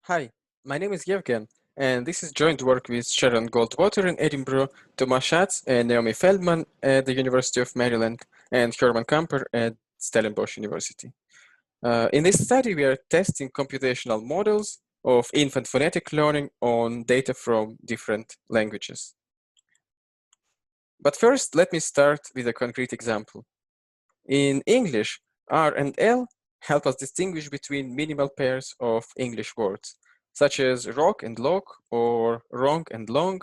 Hi, my name is Yevgen, and this is joint work with Sharon Goldwater in Edinburgh, Thomas Schatz and Naomi Feldman at the University of Maryland, and Herman Kamper at Stellenbosch University. In this study, we are testing computational models of infant phonetic learning on data from different languages. But first, let me start with a concrete example. In English, R and L help us distinguish between minimal pairs of English words, such as rock and lock or wrong and long.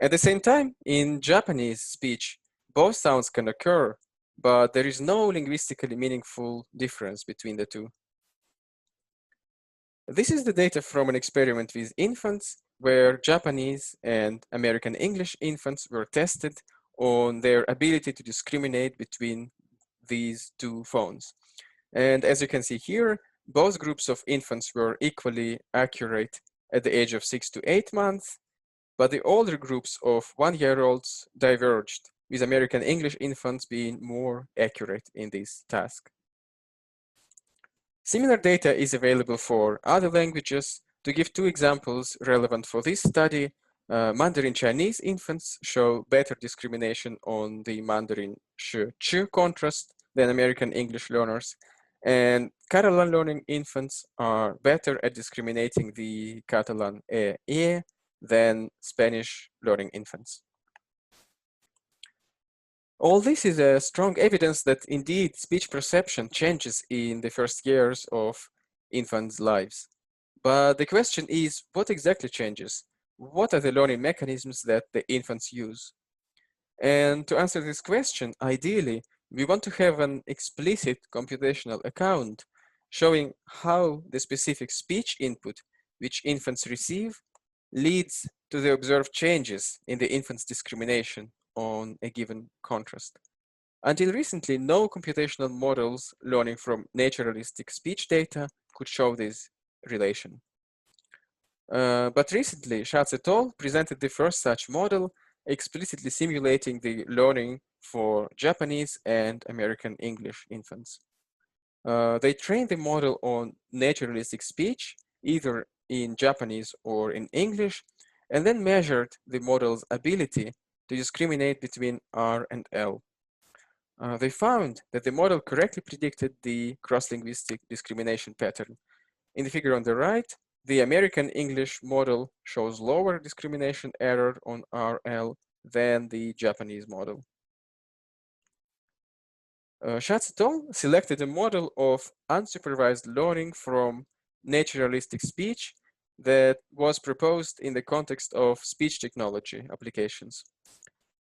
At the same time, in Japanese speech, both sounds can occur, but there is no linguistically meaningful difference between the two. This is the data from an experiment with infants where Japanese and American English infants were tested on their ability to discriminate between these two phones. And as you can see here, both groups of infants were equally accurate at the age of 6 to 8 months, but the older groups of 1-year-olds diverged, with American English infants being more accurate in this task. Similar data is available for other languages. To give two examples relevant for this study, Mandarin Chinese infants show better discrimination on the Mandarin sh contrast than American English learners, and Catalan learning infants are better at discriminating the Catalan e than Spanish learning infants. All this is a strong evidence that indeed speech perception changes in the first years of infants' lives. But the question is, what exactly changes? What are the learning mechanisms that the infants use? And to answer this question, ideally, we want to have an explicit computational account showing how the specific speech input which infants receive leads to the observed changes in the infant's discrimination on a given contrast. Until recently, no computational models learning from naturalistic speech data could show this relation. But recently, Schatz et al. Presented the first such model explicitly simulating the learning for Japanese and American English infants. They trained the model on naturalistic speech, either in Japanese or in English, and then measured the model's ability to discriminate between R and L. They found that the model correctly predicted the cross-linguistic discrimination pattern. In the figure on the right, the American English model shows lower discrimination error on RL than the Japanese model. Schatz et al. Selected a model of unsupervised learning from naturalistic speech that was proposed in the context of speech technology applications.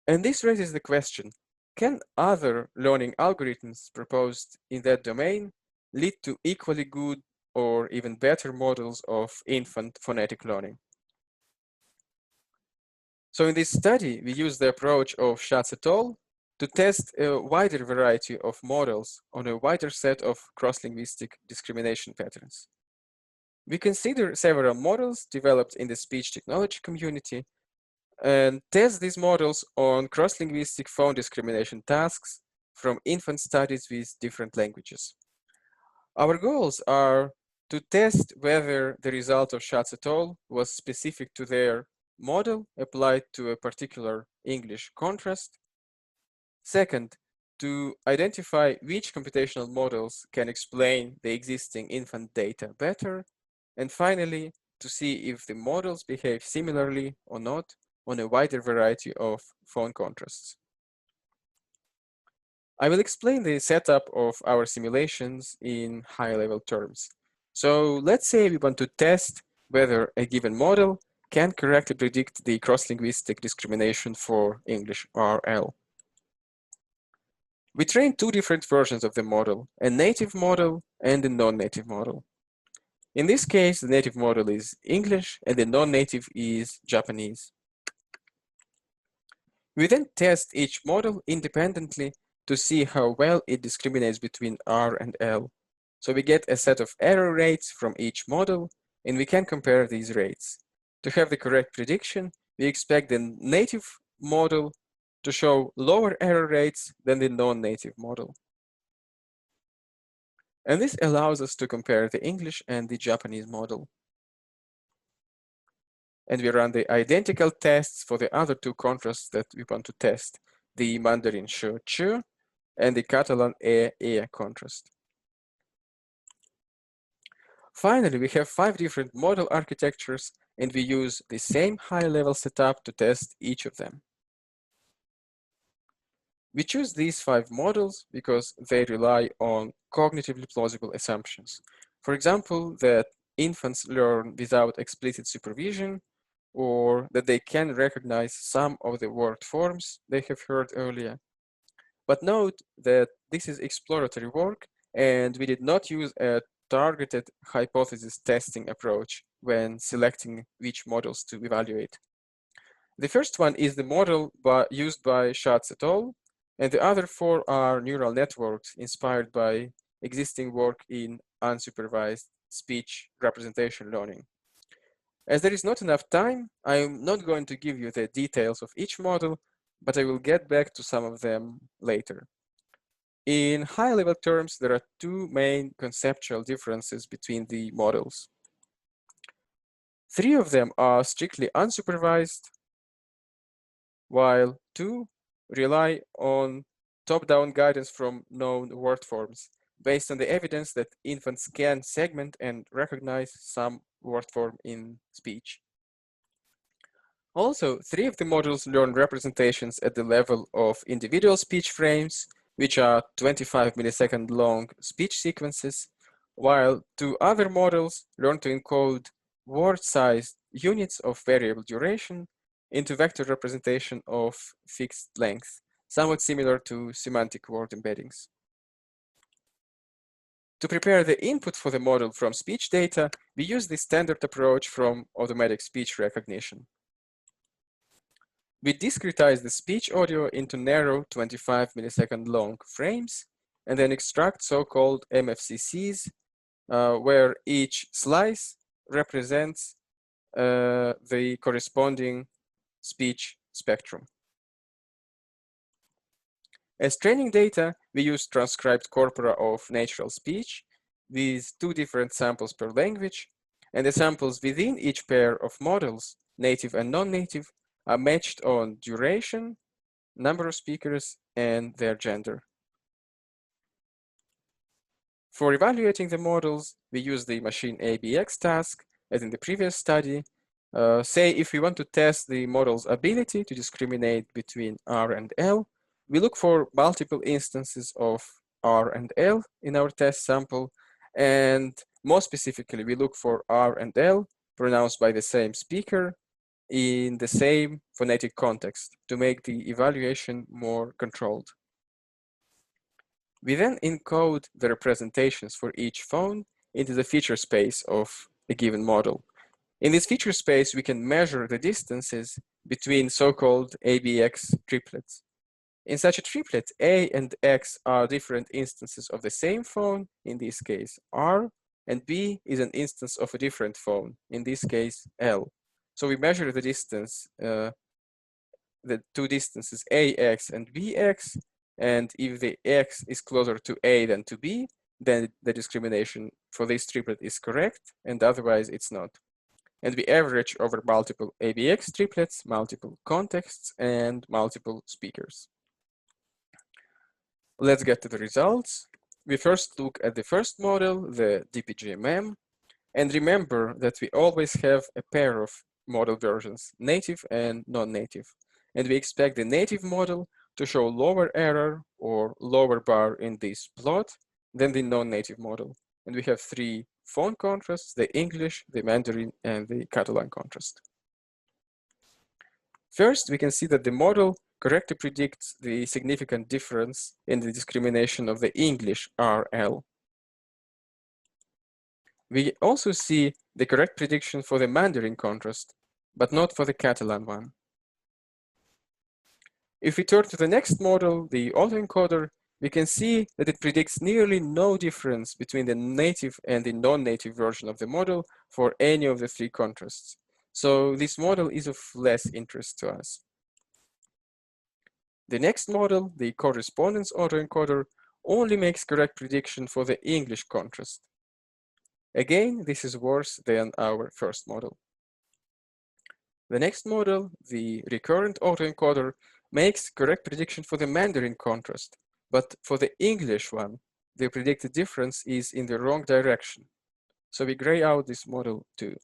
And this raises the question, can other learning algorithms proposed in that domain lead to equally good or even better models of infant phonetic learning? So in this study, we use the approach of Schatz et al. To test a wider variety of models on a wider set of cross-linguistic discrimination patterns. We consider several models developed in the speech technology community and test these models on cross-linguistic phone discrimination tasks from infant studies with different languages. Our goals are to test whether the result of Schatz et al. Was specific to their model applied to a particular English contrast. Second, to identify which computational models can explain the existing infant data better. And finally, to see if the models behave similarly or not on a wider variety of phone contrasts. I will explain the setup of our simulations in high-level terms. So let's say we want to test whether a given model can correctly predict the cross-linguistic discrimination for English RL. We trained two different versions of the model, a native model and a non-native model. In this case, the native model is English and the non-native is Japanese. We then test each model independently to see how well it discriminates between R and L. So we get a set of error rates from each model, and we can compare these rates. To have the correct prediction, we expect the native model to show lower error rates than the non-native model. And this allows us to compare the English and the Japanese model. And we run the identical tests for the other two contrasts that we want to test, the Mandarin sh and the Catalan e contrast. Finally, we have 5 different model architectures, and we use the same high-level setup to test each of them. We choose these 5 models because they rely on cognitively plausible assumptions. For example, that infants learn without explicit supervision, or that they can recognize some of the word forms they have heard earlier. But note that this is exploratory work, and we did not use a targeted hypothesis testing approach when selecting which models to evaluate. The first one is the model used by Schatz et al., and the other 4 are neural networks inspired by existing work in unsupervised speech representation learning. As there is not enough time, I am not going to give you the details of each model, but I will get back to some of them later. In high-level terms, there are 2 main conceptual differences between the models. 3 of them are strictly unsupervised, while 2 rely on top-down guidance from known word forms, based on the evidence that infants can segment and recognize some word form in speech. Also, 3 of the models learn representations at the level of individual speech frames, which are 25 millisecond long speech sequences, while 2 other models learn to encode word-sized units of variable duration into vector representation of fixed length, somewhat similar to semantic word embeddings. To prepare the input for the model from speech data, we use the standard approach from automatic speech recognition. We discretize the speech audio into narrow 25 millisecond long frames, and then extract so-called MFCCs, where each slice represents the corresponding speech spectrum. As training data, we use transcribed corpora of natural speech with 2 different samples per language, and the samples within each pair of models, native and non-native, are matched on duration, number of speakers, and their gender. For evaluating the models, we use the machine ABX task, as in the previous study. Say if we want to test the model's ability to discriminate between R and L, we look for multiple instances of R and L in our test sample, and more specifically, we look for R and L pronounced by the same speaker in the same phonetic context to make the evaluation more controlled. We then encode the representations for each phone into the feature space of a given model. In this feature space, we can measure the distances between so-called ABX triplets. In such a triplet, A and X are different instances of the same phone, in this case R, and B is an instance of a different phone, in this case L. So we measure the distance, the 2 distances AX and BX, and if the X is closer to A than to B, then the discrimination for this triplet is correct, and otherwise it's not. And we average over multiple ABX triplets, multiple contexts, and multiple speakers. Let's get to the results. We first look at the first model, the DPGMM, and remember that we always have a pair of model versions, native and non-native. And we expect the native model to show lower error or lower bar in this plot than the non-native model. And we have 3 phone contrasts, the English, the Mandarin, and the Catalan contrast. First, we can see that the model correctly predicts the significant difference in the discrimination of the English RL. We also see the correct prediction for the Mandarin contrast, but not for the Catalan one. If we turn to the next model, the autoencoder, we can see that it predicts nearly no difference between the native and the non-native version of the model for any of the 3 contrasts. So this model is of less interest to us. The next model, the correspondence autoencoder, only makes correct prediction for the English contrast. Again, this is worse than our first model. The next model, the recurrent autoencoder, makes correct prediction for the Mandarin contrast, but for the English one, the predicted difference is in the wrong direction. So we gray out this model too.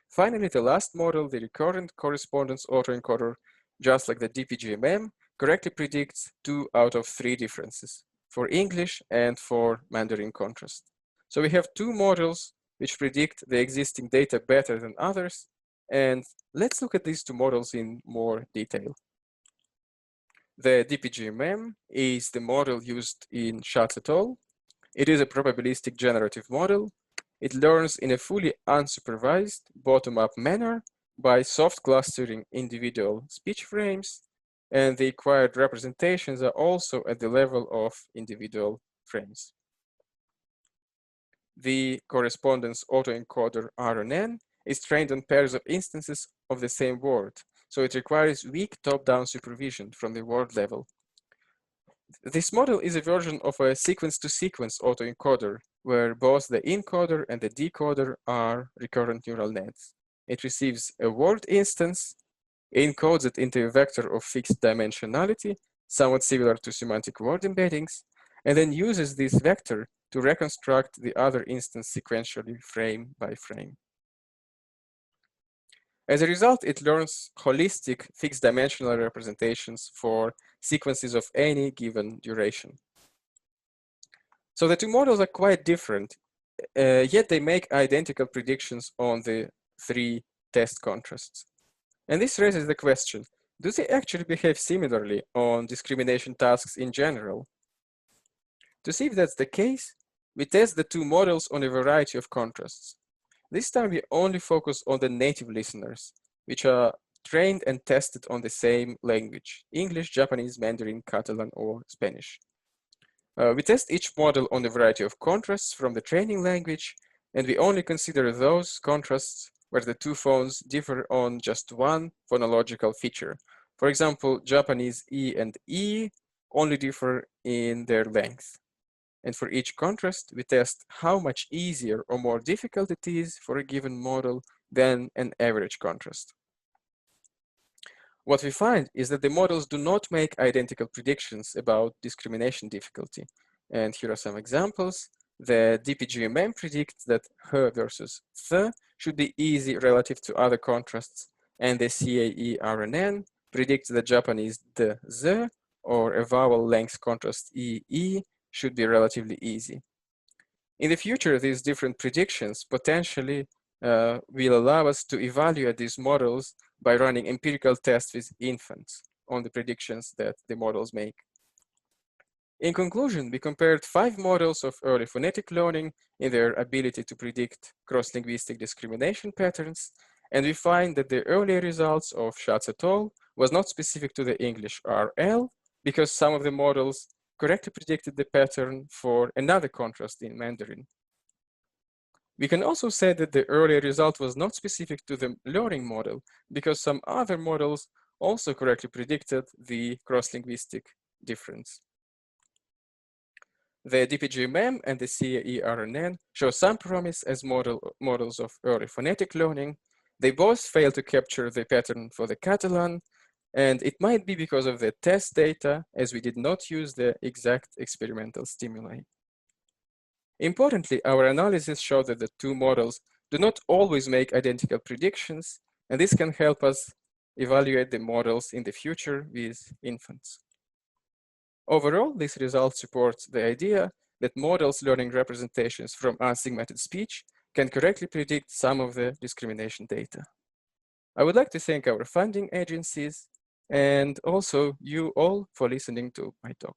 Finally, the last model, the recurrent correspondence autoencoder, just like the DPGMM, correctly predicts 2 out of 3 differences for English and for Mandarin contrast. So we have 2 models which predict the existing data better than others, and let's look at these 2 models in more detail. The DPGMM is the model used in Schatz et al. It is a probabilistic generative model. It learns in a fully unsupervised, bottom-up manner by soft clustering individual speech frames, and the acquired representations are also at the level of individual frames. The correspondence autoencoder RNN is trained on pairs of instances of the same word, so it requires weak top-down supervision from the word level. This model is a version of a sequence-to-sequence autoencoder, where both the encoder and the decoder are recurrent neural nets. It receives a word instance, encodes it into a vector of fixed dimensionality, somewhat similar to semantic word embeddings, and then uses this vector to reconstruct the other instance sequentially frame by frame. As a result, it learns holistic fixed dimensional representations for sequences of any given duration. So the 2 models are quite different, yet they make identical predictions on the 3 test contrasts. And this raises the question, do they actually behave similarly on discrimination tasks in general? To see if that's the case, we test the 2 models on a variety of contrasts. This time we only focus on the native listeners, which are trained and tested on the same language, English, Japanese, Mandarin, Catalan, or Spanish. We test each model on a variety of contrasts from the training language, and we only consider those contrasts where the 2 phones differ on just one phonological feature. For example, Japanese E and E only differ in their length. And for each contrast, we test how much easier or more difficult it is for a given model than an average contrast. What we find is that the models do not make identical predictions about discrimination difficulty. And here are some examples. The DPGMM predicts that H versus Th should be easy relative to other contrasts, and the CAE-RNN predicts that Japanese D-Z or a vowel length contrast E-E should be relatively easy. In the future, these different predictions potentially will allow us to evaluate these models by running empirical tests with infants on the predictions that the models make. In conclusion, we compared 5 models of early phonetic learning in their ability to predict cross-linguistic discrimination patterns, and we find that the earlier results of Schatz et al. Was not specific to the English RL, because some of the models correctly predicted the pattern for another contrast in Mandarin. We can also say that the earlier result was not specific to the learning model, because some other models also correctly predicted the cross-linguistic difference. The DPGMM and the CAE-RNN show some promise as models of early phonetic learning. They both fail to capture the pattern for the Catalan, and it might be because of the test data, as we did not use the exact experimental stimuli. Importantly, our analysis showed that the 2 models do not always make identical predictions, and this can help us evaluate the models in the future with infants. Overall, this result supports the idea that models learning representations from unsegmented speech can correctly predict some of the discrimination data. I would like to thank our funding agencies and also you all for listening to my talk.